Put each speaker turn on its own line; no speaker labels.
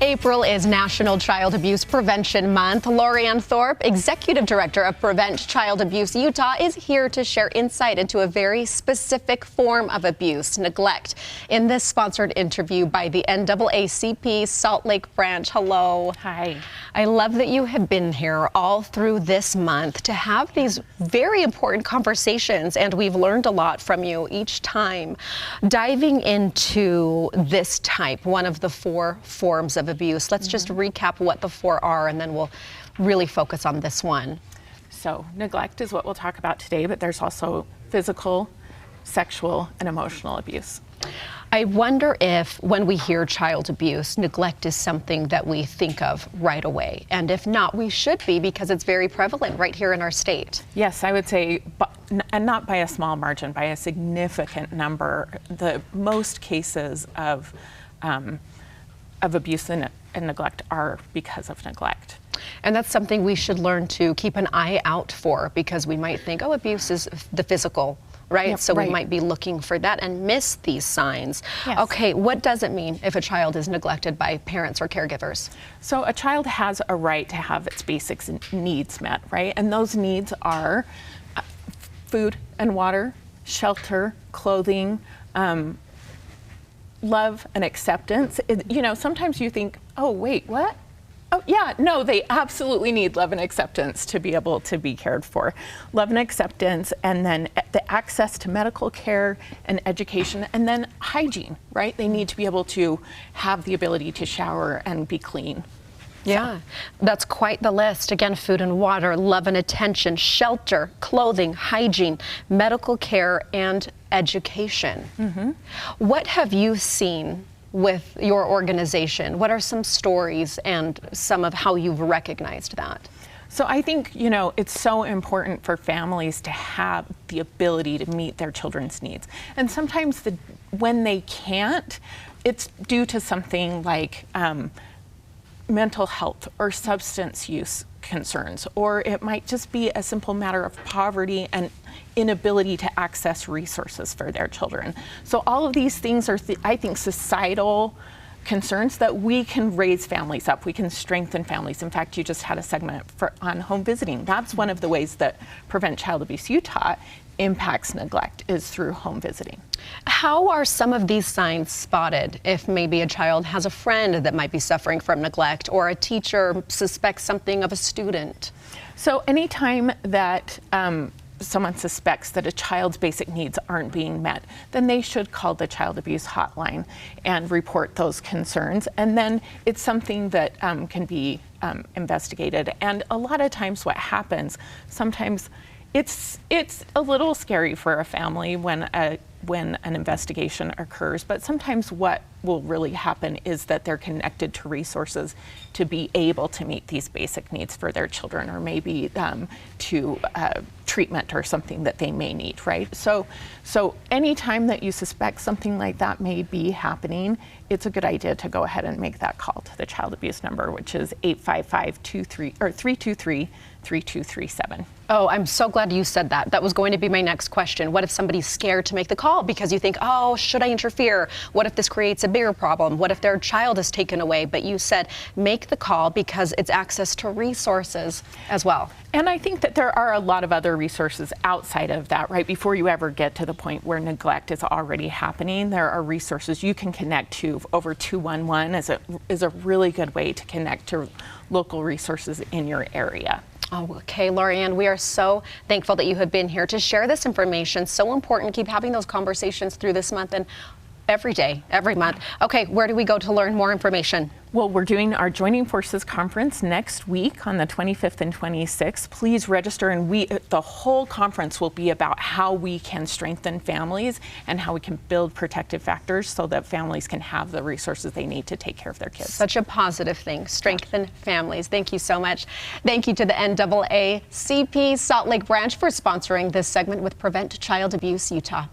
April is National Child Abuse Prevention Month. Lorianne Thorpe, Executive Director of Prevent Child Abuse Utah, is here to share insight into a very specific form of abuse, neglect, in this sponsored interview by the NAACP Salt Lake branch. Hello.
Hi.
I love that you have been here all through this month to have these very important conversations, and we've learned a lot from you each time. Diving into this type, one of the four forms of abuse, let's just recap what the four are, and then we'll really focus on this one.
So neglect is what we'll talk about today, but there's also physical, sexual, and emotional abuse.
I wonder if when we hear child abuse, neglect is something that we think of right away. And if not, we should be, because it's very prevalent right here in our state.
Yes, I would say, and not by a small margin, by a significant number. The most cases of abuse and neglect are because of neglect.
And that's something we should learn to keep an eye out for, because we might think, oh, abuse is the physical, right?
Yep,
so
right.
We might be looking for that and miss these signs.
Yes.
Okay, what does it mean if a child is neglected by parents or caregivers?
So a child has a right to have its basic needs met, right? And those needs are food and water, shelter, clothing, love and acceptance. You know, sometimes you think, oh, wait, what? Oh, yeah, no, they absolutely need love and acceptance to be able to be cared for. Love and acceptance, and then the access to medical care and education, and then hygiene, right? They need to be able to have the ability to shower and be clean.
Yeah, that's quite the list. Again, food and water, love and attention, shelter, clothing, hygiene, medical care, and education. What have you seen with your organization? What are some stories and some of how you've recognized that?
So I think, you know, it's so important for families to have the ability to meet their children's needs. And sometimes when they can't, it's due to something like mental health or substance use concerns, or it might just be a simple matter of poverty and inability to access resources for their children. So all of these things are, I think, societal concerns that we can raise families up. We can strengthen families. In fact, you just had a segment on home visiting. That's one of the ways that Prevent Child Abuse Utah impacts neglect, is through home visiting.
How are some of these signs spotted if maybe a child has a friend that might be suffering from neglect, or a teacher suspects something of a student?
So anytime that someone suspects that a child's basic needs aren't being met, then they should call the child abuse hotline and report those concerns. And then it's something that can be investigated. And a lot of times what happens, sometimes it's a little scary for a family when an investigation occurs, but sometimes what will really happen is that they're connected to resources to be able to meet these basic needs for their children, or maybe to treatment or something that they may need, right? So anytime that you suspect something like that may be happening, it's a good idea to go ahead and make that call to the child abuse number, which is 323-3237.
Oh, I'm so glad you said that. That was going to be my next question. What if somebody's scared to make the call because you think, oh, should I interfere? What if this creates a bigger problem? What if their child is taken away? But you said make the call because it's access to resources as well.
And I think that there are a lot of other resources outside of that, right? Before you ever get to the point where neglect is already happening, there are resources you can connect to. Over 211 is a really good way to connect to local resources in your area.
Oh, okay, Lorianne, we are so thankful that you have been here to share this information. So important. Keep having those conversations through this month and every day, every month. Okay, where do we go to learn more information?
Well, we're doing our Joining Forces conference next week on the 25th and 26th. Please register, and the whole conference will be about how we can strengthen families and how we can build protective factors so that families can have the resources they need to take care of their kids.
Such a positive thing, strengthen families. Thank you so much. Thank you to the NAACP Salt Lake branch for sponsoring this segment with Prevent Child Abuse Utah.